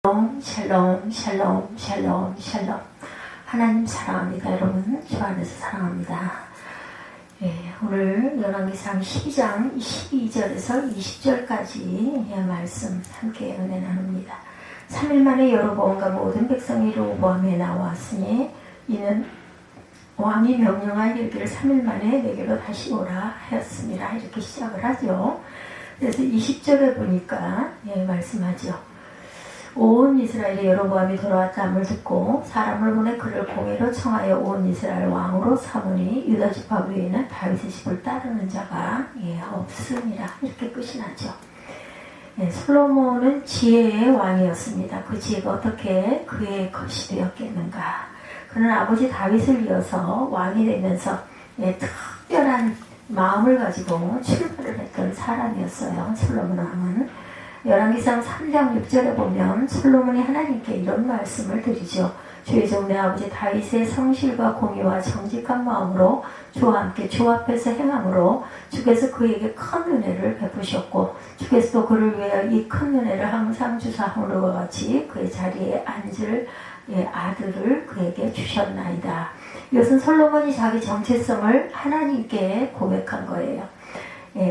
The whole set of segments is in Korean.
샬롬 샬롬 샬롬 샬롬. 하나님 사랑합니다. 여러분 주 안에서 사랑합니다. 오늘 열왕기상 12장 12절에서 20절까지 말씀 함께 은혜 나눕니다. 3일 만에 여로보암과 모든 백성이 르호보암에 나왔으니 이는 왕이 명령하여 이르기를 3일 만에 내게로 다시 오라 하였습니다. 이렇게 시작을 하죠. 그래서 20절에 보니까 말씀하죠. 온 이스라엘의 여로보암이 돌아왔다함을 듣고 사람을 보내 그를 공의로 청하여 온 이스라엘 왕으로 삼으니 유다 지파 외에는 다윗의 집을 따르는 자가 없습니다. 이렇게 끝이 나죠. 솔로몬은 지혜의 왕이었습니다. 그 지혜가 어떻게 그의 것이 되었겠는가. 그는 아버지 다윗을 이어서 왕이 되면서 특별한 마음을 가지고 출발을 했던 사람이었어요. 솔로몬 왕은. 열왕기상 3장 6절에 보면 솔로몬이 하나님께 이런 말씀을 드리죠. 주의 종 내 아버지 다윗의 성실과 공의와 정직한 마음으로 주와 함께 주 앞에서 행함으로 주께서 그에게 큰 은혜를 베푸셨고 주께서도 그를 위하여 이 큰 은혜를 항상 주사함으로와 같이 그의 자리에 앉을 아들을 그에게 주셨나이다. 이것은 솔로몬이 자기 정체성을 하나님께 고백한 거예요.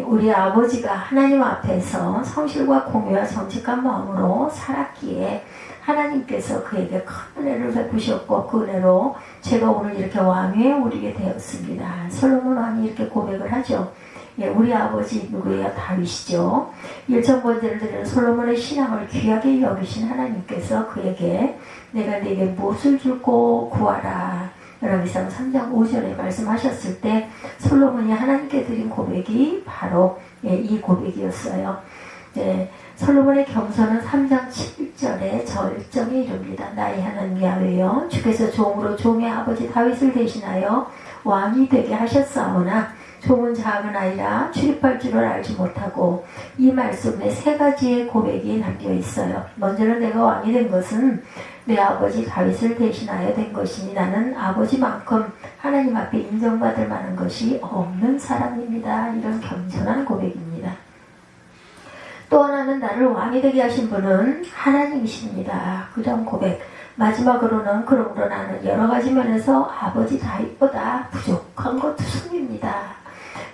우리 아버지가 하나님 앞에서 성실과 공의와 정직한 마음으로 살았기에 하나님께서 그에게 큰 은혜를 베푸셨고 그 은혜로 제가 오늘 이렇게 왕위에 오르게 되었습니다. 솔로몬 왕이 이렇게 고백을 하죠. 우리 아버지 누구예요? 다윗이죠. 일천번제를 드리는 솔로몬의 신앙을 귀하게 여기신 하나님께서 그에게 내가 네게 무엇을 줄고 구하라. 열왕기상 3장 5절에 말씀하셨을 때 솔로몬이 하나님께 드린 고백이 바로 이 고백이었어요. 솔로몬의 겸손은 3장 7절에 절정에 이릅니다. 나의 하나님 야훼여 주께서 종으로 종의 아버지 다윗을 대신하여 왕이 되게 하셨사오나 종은 작은 아이라 출입할 줄을 알지 못하고 이 말씀에 세 가지의 고백이 담겨 있어요. 먼저는 내가 왕이 된 것은 내 아버지 다윗을 대신하여 된 것이니 나는 아버지만큼 하나님 앞에 인정받을 만한 것이 없는 사람입니다. 이런 겸손한 고백입니다. 또 하나는 나를 왕이 되게 하신 분은 하나님이십니다. 그런 고백. 마지막으로는 그러므로 나는 여러 가지 면에서 아버지 다윗보다 부족한 것 투성입니다.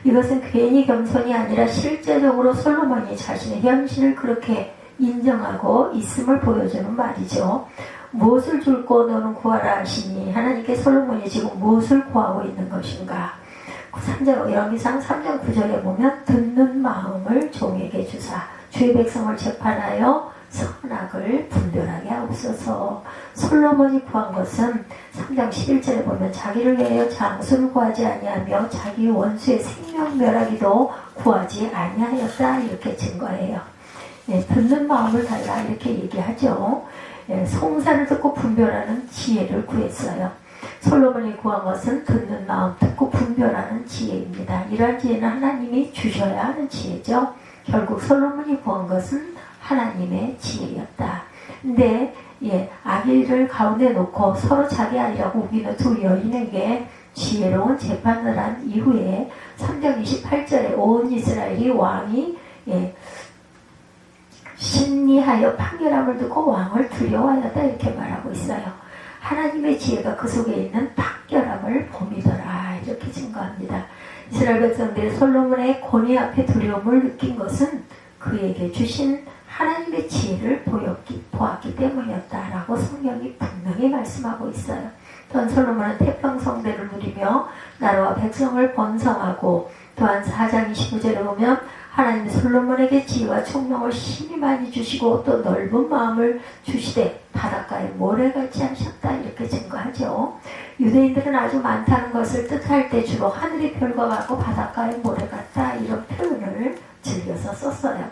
이것은 괜히 겸손이 아니라 실제적으로 솔로몬이 자신의 현실을 그렇게 인정하고 있음을 보여주는 말이죠. 무엇을 줄고 너는 구하라 하시니 하나님께 솔로몬이 지금 무엇을 구하고 있는 것인가. 열왕기상 3장 9절에 보면 듣는 마음을 종에게 주사 주의 백성을 재판하여 선악을 분별하게 하옵소서. 솔로몬이 구한 것은 3장 11절에 보면 자기를 위하여 장수를 구하지 아니하며 자기 원수의 생명멸하기도 구하지 아니하였다. 이렇게 증거해요. 듣는 마음을 달라 이렇게 얘기하죠. 송사를 듣고 분별하는 지혜를 구했어요. 솔로몬이 구한 것은 듣는 마음, 듣고 분별하는 지혜입니다. 이러한 지혜는 하나님이 주셔야 하는 지혜죠. 결국 솔로몬이 구한 것은 하나님의 지혜였다. 근데 아기를 가운데 놓고 서로 자기 아니라고 우기는 두 여인에게 지혜로운 재판을 한 이후에 3장 28절에 온 이스라엘이 왕이 심리하여 판결함을 듣고 왕을 두려워하였다 이렇게 말하고 있어요. 하나님의 지혜가 그 속에 있는 판결함을 봄이더라 이렇게 증거합니다. 이스라엘 백성들이 솔로몬의 권위 앞에 두려움을 느낀 것은 그에게 주신 하나님의 지혜를 보았기 때문이었다라고 성경이 분명히 말씀하고 있어요. 또한 솔로몬은 태평성대를 누리며 나라와 백성을 번성하고 또한 4장 29절에 보면 하나님이 솔로몬에게 지혜와 총명을 심히 많이 주시고 또 넓은 마음을 주시되 바닷가에 모래같이 하셨다 이렇게 증거하죠. 유대인들은 아주 많다는 것을 뜻할 때 주로 하늘의 별과 같고 바닷가에 모래 같다 이런 표현을 즐겨서 썼어요.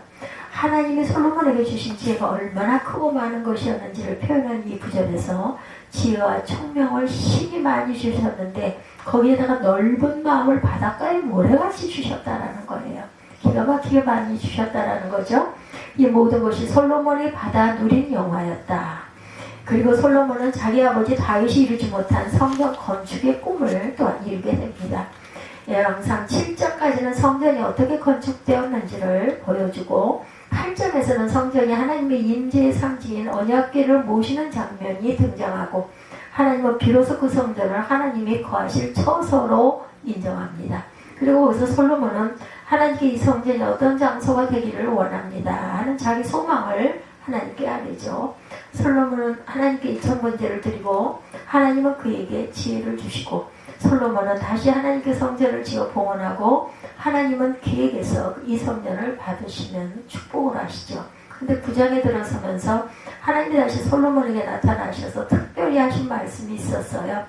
하나님이 솔로몬에게 주신 지혜가 얼마나 크고 많은 것이었는지를 표현한 이 구절에서 지혜와 총명을 심히 많이 주셨는데 거기에다가 넓은 마음을 바닷가에 모래같이 주셨다라는 거예요. 기가 막히게 많이 주셨다라는 거죠. 이 모든 것이 솔로몬이 받아 누린 영화였다. 그리고 솔로몬은 자기 아버지 다윗이 이루지 못한 성전 건축의 꿈을 또한 이루게 됩니다. 열왕기상 7장까지는 성전이 어떻게 건축되었는지를 보여주고 8장에서는 성전이 하나님의 임재의 상징인 언약궤를 모시는 장면이 등장하고 하나님은 비로소 그 성전을 하나님이 거하실 처소로 인정합니다. 그리고 거기서 솔로몬은 하나님께 이 성전이 어떤 장소가 되기를 원합니다 하는 자기 소망을 하나님께 아뢰죠. 솔로몬은 하나님께 2000번제를 드리고 하나님은 그에게 지혜를 주시고 솔로몬은 다시 하나님께 성전을 지어 봉헌하고 하나님은 그에게서 이 성전을 받으시는 축복을 하시죠. 근데 9장에 들어서면서 하나님이 다시 솔로몬에게 나타나셔서 특별히 하신 말씀이 있었어요.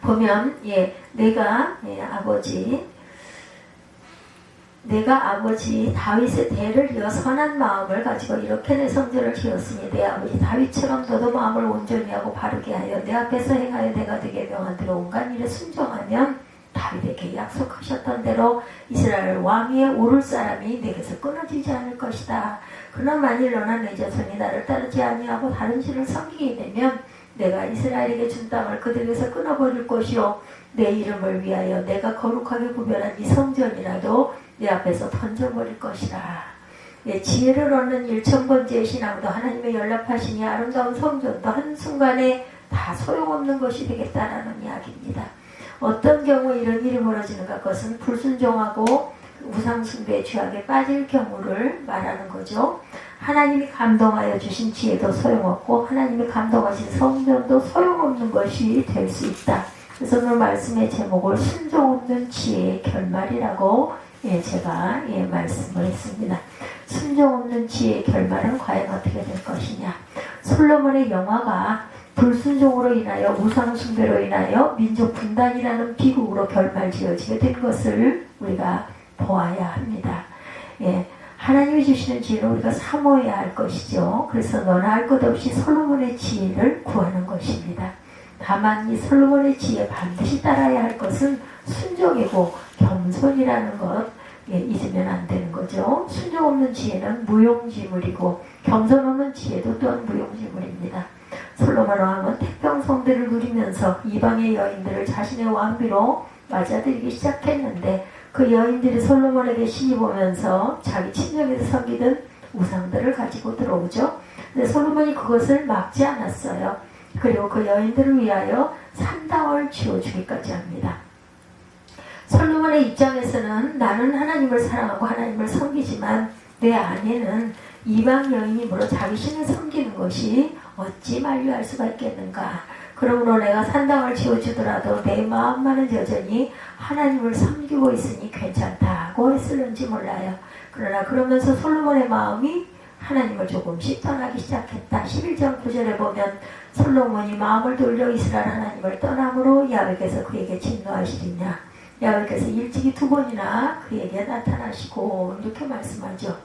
보면 내가 아버지 다윗의 대를 이어 선한 마음을 가지고 이렇게 내 성전을 지었으니 내 아버지 다윗처럼 너도 마음을 온전히 하고 바르게 하여 내 앞에서 행하여 내가 되게 명한 대로 온갖 일에 순종하면 다윗에게 약속하셨던 대로 이스라엘 왕위에 오를 사람이 내게서 끊어지지 않을 것이다. 그러나 만일 너나 내 자손이 나를 따르지 아니하고 다른 신을 섬기게 되면 내가 이스라엘에게 준 땅을 그들에게서 끊어버릴 것이요 내 이름을 위하여 내가 거룩하게 구별한 이 성전이라도 내 앞에서 던져버릴 것이라. 지혜를 얻는 1000번째의 신앙도 하나님의 연락하시니 아름다운 성전도 한순간에 다 소용없는 것이 되겠다라는 이야기입니다. 어떤 경우에 이런 일이 벌어지는가? 그것은 불순종하고 우상숭배의 죄악에 빠질 경우를 말하는 거죠. 하나님이 감동하여 주신 지혜도 소용없고 하나님이 감동하신 성전도 소용없는 것이 될 수 있다. 그래서 오늘 말씀의 제목을 순종 없는 지혜의 결말이라고 제가 말씀을 했습니다. 순종 없는 지혜의 결말은 과연 어떻게 될 것이냐. 솔로몬의 영화가 불순종으로 인하여 우상숭배로 인하여 민족 분단이라는 비극으로 결말지어지게 된 것을 우리가 보아야 합니다. 하나님이 주시는 지혜는 우리가 사모해야 할 것이죠. 그래서 너나 할 것 없이 솔로몬의 지혜를 구하는 것입니다. 다만 이 솔로몬의 지혜 반드시 따라야 할 것은 순종이고 겸손이라는 것 잊으면 안 되는 거죠. 순종 없는 지혜는 무용지물이고 겸손 없는 지혜도 또한 무용지물입니다. 솔로몬 왕은 태평성대를 누리면서 이방의 여인들을 자신의 왕비로 맞아들이기 시작했는데 그 여인들이 솔로몬에게 시기 보면서 자기 친정에서 섬기던 우상들을 가지고 들어오죠. 근데 솔로몬이 그것을 막지 않았어요. 그리고 그 여인들을 위하여 산당을 지어주기까지 합니다. 솔로몬의 입장에서는 나는 하나님을 사랑하고 하나님을 섬기지만 내 아내는 이방 여인이므로 자기 신을 섬기는 것이 어찌 만류할 수가 있겠는가. 그러므로 내가 산당을 지어주더라도 내 마음만은 여전히 하나님을 섬기고 있으니 괜찮다고 했을는지 몰라요. 그러나 그러면서 솔로몬의 마음이 하나님을 조금씩 떠나기 시작했다. 11장 9절에 보면 솔로몬이 마음을 돌려 이스라엘 하나님을 떠남으로 야훼께서 그에게 진노하시리냐. 야훼께서 일찍이 2번이나 그에게 나타나시고 이렇게 말씀하죠.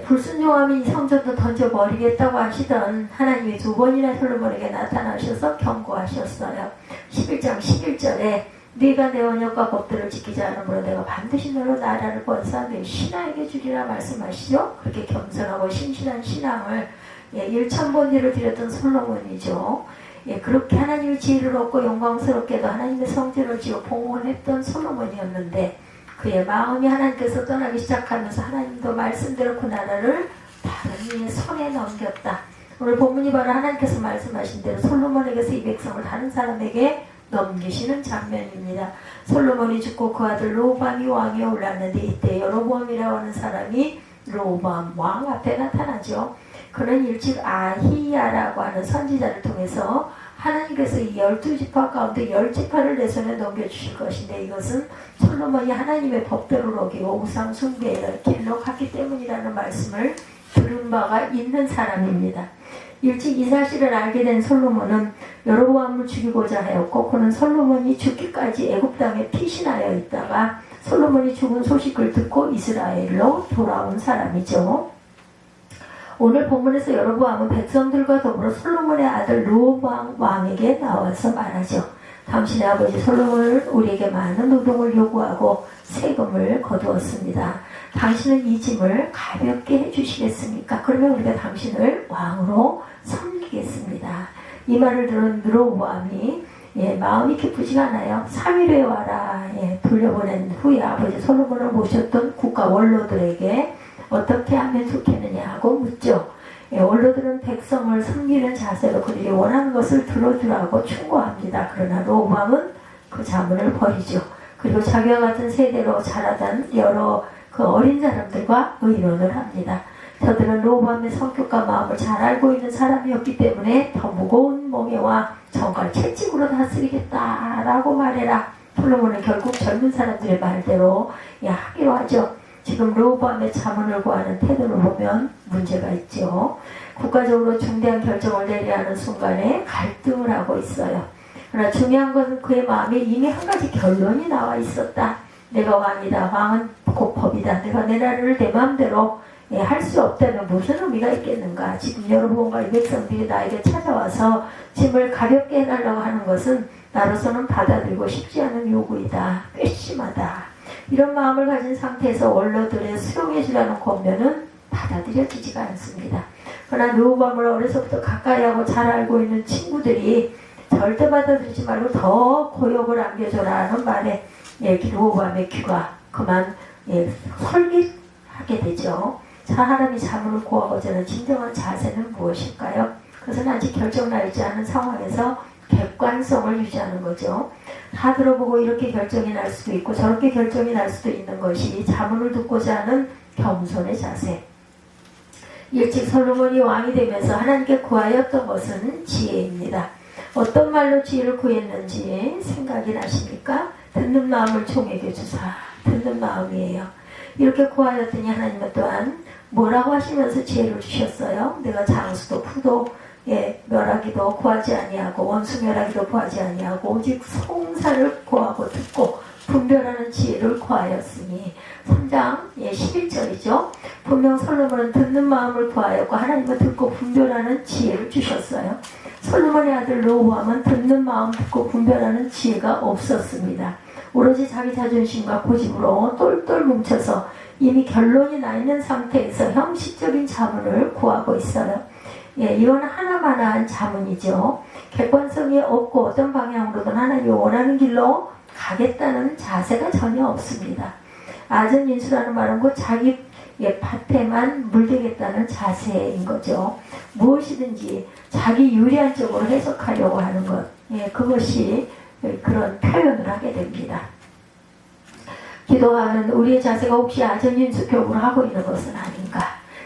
불순종하면 이 성전도 던져버리겠다고 하시던 하나님이 2번이나 솔로몬에게 나타나셔서 경고하셨어요. 11장 11절에 네가 내 언약과 법들을 지키지 않으므로 내가 반드시 너로 나라를 번사 내 신하에게 주리라 말씀하시죠. 그렇게 겸손하고 신실한 신앙을 1000번째로 드렸던 솔로몬이죠. 그렇게 하나님의 지혜를 얻고 영광스럽게도 하나님의 성전을 지어 봉헌했던 솔로몬이었는데 그의 마음이 하나님께서 떠나기 시작하면서 하나님도 말씀대로 그 나라를 다른 이의 손에 넘겼다. 오늘 본문이 바로 하나님께서 말씀하신 대로 솔로몬에게서 이 백성을 다른 사람에게 넘기시는 장면입니다. 솔로몬이 죽고 그 아들 르호보암이 왕위에 올랐는데 이때 여로보암이라고 하는 사람이 르호보암 왕 앞에 나타나죠. 그는 일찍 아히야라고 하는 선지자를 통해서 하나님께서 이 12지파 가운데 10지파를 내 손에 넘겨주실 것인데 이것은 솔로몬이 하나님의 법대로 어기고 우상 숭배의 길로 갔기 때문이라는 말씀을 들은 바가 있는 사람입니다. 일찍 이 사실을 알게 된 솔로몬은 여로보암을 죽이고자 하였고 그는 솔로몬이 죽기까지 애굽 땅에 피신하여 있다가 솔로몬이 죽은 소식을 듣고 이스라엘로 돌아온 사람이죠. 오늘 본문에서 여로보암은 백성들과 더불어 솔로몬의 아들 르호보암 왕에게 나와서 말하죠. 당신의 아버지 솔로몬은 우리에게 많은 노동을 요구하고 세금을 거두었습니다. 당신은 이 짐을 가볍게 해주시겠습니까? 그러면 우리가 당신을 왕으로 섬기겠습니다. 이 말을 들은 르호보암이 마음이 기쁘지가 않아요. 3일에 와라. 돌려보낸 후에 아버지 솔로몬을 모셨던 국가 원로들에게 어떻게 하면 좋겠느냐고 묻죠. 원로들은 백성을 섬기는 자세로 그들이 원하는 것을 들어주라고 충고합니다. 그러나 로보암은 그 자문을 버리죠. 그리고 자기와 같은 세대로 자라던 여러 그 어린 사람들과 의논을 합니다. 저들은 로보암의 성격과 마음을 잘 알고 있는 사람이었기 때문에 더 무거운 멍에와 정갈 채찍으로 다스리겠다라고 말해라. 솔로몬은 결국 젊은 사람들의 말대로 하기로 하죠. 지금 로보암의 자문을 구하는 태도를 보면 문제가 있죠. 국가적으로 중대한 결정을 내려야 하는 순간에 갈등을 하고 있어요. 그러나 중요한 것은 그의 마음에 이미 한 가지 결론이 나와 있었다. 내가 왕이다. 왕은 곧 법이다. 내가 내 나라를 내 마음대로 할 수 없다면 무슨 의미가 있겠는가. 지금 여러분과 이 백성들이 나에게 찾아와서 짐을 가볍게 해달라고 하는 것은 나로서는 받아들이고 싶지 않은 요구이다. 괘씸하다. 이런 마음을 가진 상태에서 원로들의 수용해주라는 권면은 받아들여지지가 않습니다. 그러나 로보암을 어려서부터 가까이 하고 잘 알고 있는 친구들이 절대 받아들이지 말고 더 고역을 안겨줘라는 말에 로보암의 귀가 그만 솔깃하게 되죠. 하나님이 자문을 구하고자 진정한 자세는 무엇일까요? 그것은 아직 결정 나지 않은 상황에서 객관성을 유지하는 거죠. 다 들어보고 이렇게 결정이 날 수도 있고 저렇게 결정이 날 수도 있는 것이 자문을 듣고자 하는 겸손의 자세. 일찍 솔로몬이 왕이 되면서 하나님께 구하였던 것은 지혜입니다. 어떤 말로 지혜를 구했는지 생각이 나십니까? 듣는 마음을 종에게 주사. 듣는 마음이에요. 이렇게 구하였더니 하나님은 또한 뭐라고 하시면서 지혜를 주셨어요? 내가 장수도 푸도 멸하기도 구하지 아니하고 원수 멸하기도 구하지 아니하고 오직 송사를 구하고 듣고 분별하는 지혜를 구하였으니 3장 11절이죠. 분명 솔로몬은 듣는 마음을 구하였고 하나님은 듣고 분별하는 지혜를 주셨어요. 솔로몬의 아들 로보암은 듣는 마음 듣고 분별하는 지혜가 없었습니다. 오로지 자기 자존심과 고집으로 똘똘 뭉쳐서 이미 결론이 나 있는 상태에서 형식적인 자문을 구하고 있어요. 이건 하나만한 자문이죠. 객관성이 없고 어떤 방향으로든 하나님이 원하는 길로 가겠다는 자세가 전혀 없습니다. 아전인수라는 말은 곧 자기 밭에만 물들겠다는 자세인 거죠. 무엇이든지 자기 유리한 쪽으로 해석하려고 하는 것. 그것이 그런 표현을 하게 됩니다. 기도하는 우리의 자세가 혹시 아전인수격으로 하고 있는 것은 아닌가.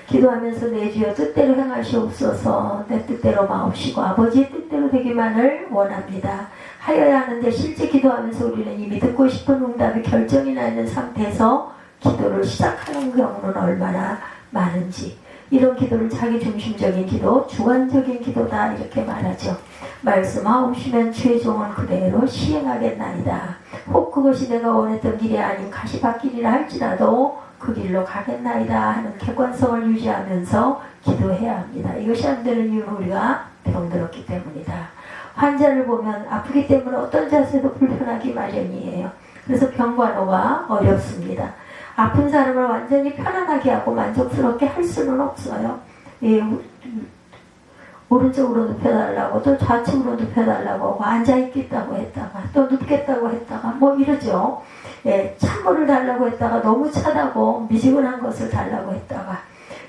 기도하면서 내 주여 뜻대로 행하시옵소서. 내 뜻대로 마옵시고 아버지의 뜻대로 되기만을 원합니다. 하여야 하는데 실제 기도하면서 우리는 이미 듣고 싶은 응답이 결정이 나 있는 상태에서 기도를 시작하는 경우는 얼마나 많은지. 이런 기도를 자기중심적인 기도, 주관적인 기도다 이렇게 말하죠. 말씀하옵시면 주의 종은 그대로 시행하겠나이다. 혹 그것이 내가 원했던 길이 아닌 가시밭길이라 할지라도 그 길로 가겠나이다 하는 객관성을 유지하면서 기도해야 합니다. 이것이 안 되는 이유는 우리가 병들었기 때문이다. 환자를 보면 아프기 때문에 어떤 자세도 불편하기 마련이에요. 그래서 병관호가 어렵습니다. 아픈 사람을 완전히 편안하게 하고 만족스럽게 할 수는 없어요. 오른쪽으로 눕혀달라고 또 좌측으로 눕혀달라고 하고 앉아있겠다고 했다가 또 눕겠다고 했다가 뭐 이러죠. 찬물을 달라고 했다가 너무 차다고 미지근한 것을 달라고 했다가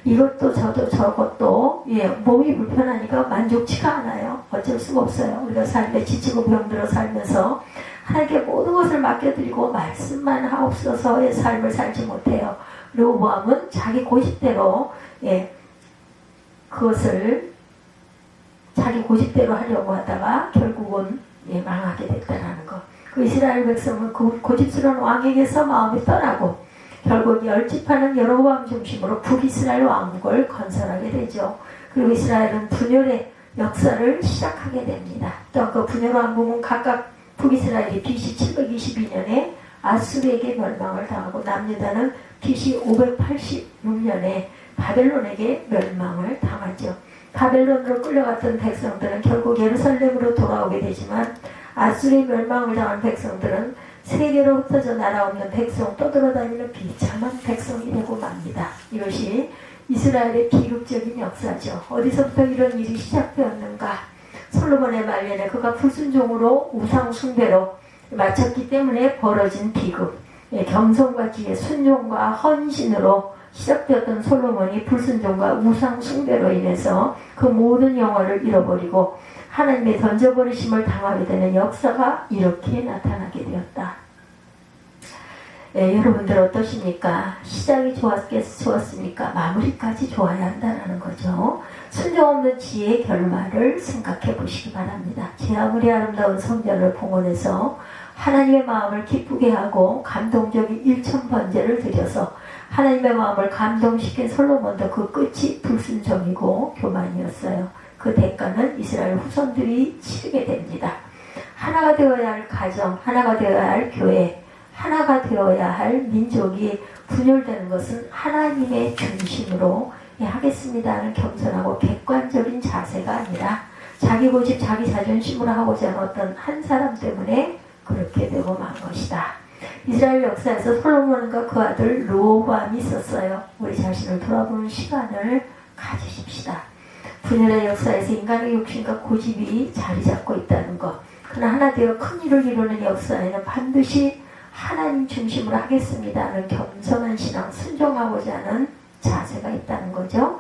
이것도 저것도 몸이 불편하니까 만족치가 않아요. 어쩔 수가 없어요. 우리가 삶에 지치고 병들어 살면서 하나님께 모든 것을 맡겨드리고 말씀만 하옵소서의 삶을 살지 못해요. 로보암은 자기 고집대로 그것을 자기 고집대로 하려고 하다가 결국은 망하게 됐다라는 것. 그 이스라엘 백성은 그 고집스러운 왕에게서 마음이 떠나고 결국 10지파는 여로보암 중심으로 북이스라엘 왕국을 건설하게 되죠. 그리고 이스라엘은 분열의 역사를 시작하게 됩니다. 또 그 분열 왕국은 각각 북이스라엘이 BC 722년에 아수르에게 멸망을 당하고 남유다는 BC 586년에 바벨론에게 멸망을 당하죠. 바벨론으로 끌려갔던 백성들은 결국 예루살렘으로 돌아오게 되지만 아수르의 멸망을 당한 백성들은 세계로 흩어져 날아오는 백성 떠돌아다니는 비참한 백성이 되고 맙니다. 이것이 이스라엘의 비극적인 역사죠. 어디서부터 이런 일이 시작되었는가? 솔로몬의 말년에 그가 불순종으로 우상 숭배로 마쳤기 때문에 벌어진 비극. 겸손과 지혜, 순종과 헌신으로 시작되었던 솔로몬이 불순종과 우상 숭배로 인해서 그 모든 영화를 잃어버리고 하나님의 던져버리심을 당하게 되는 역사가 이렇게 나타나게 되었다. 여러분들 어떠십니까? 시작이 좋았습니까? 마무리까지 좋아야 한다는 거죠. 순종 없는 지혜의 결말을 생각해 보시기 바랍니다. 제 아무리 아름다운 성전을 봉헌해서 하나님의 마음을 기쁘게 하고 감동적인 일천번제를 드려서 하나님의 마음을 감동시킨 솔로몬도 그 끝이 불순종이고 교만이었어요. 그 대가는 이스라엘 후손들이 치르게 됩니다. 하나가 되어야 할 가정, 하나가 되어야 할 교회, 하나가 되어야 할 민족이 분열되는 것은 하나님의 중심으로 하겠습니다는 겸손하고 객관적인 자세가 아니라 자기 고집, 자기 자존심으로 하고자 하는 어떤 한 사람 때문에 그렇게 되고 만 것이다. 이스라엘 역사에서 솔로몬과 그 아들 르호보암이 있었어요. 우리 자신을 돌아보는 시간을 가지십시다. 분열의 역사에서 인간의 욕심과 고집이 자리 잡고 있다는 것. 그러나 하나 되어 큰 일을 이루는 역사에는 반드시 하나님 중심으로 하겠습니다는 겸손한 신앙, 순종하고자 하는 자세가 있다는 거죠.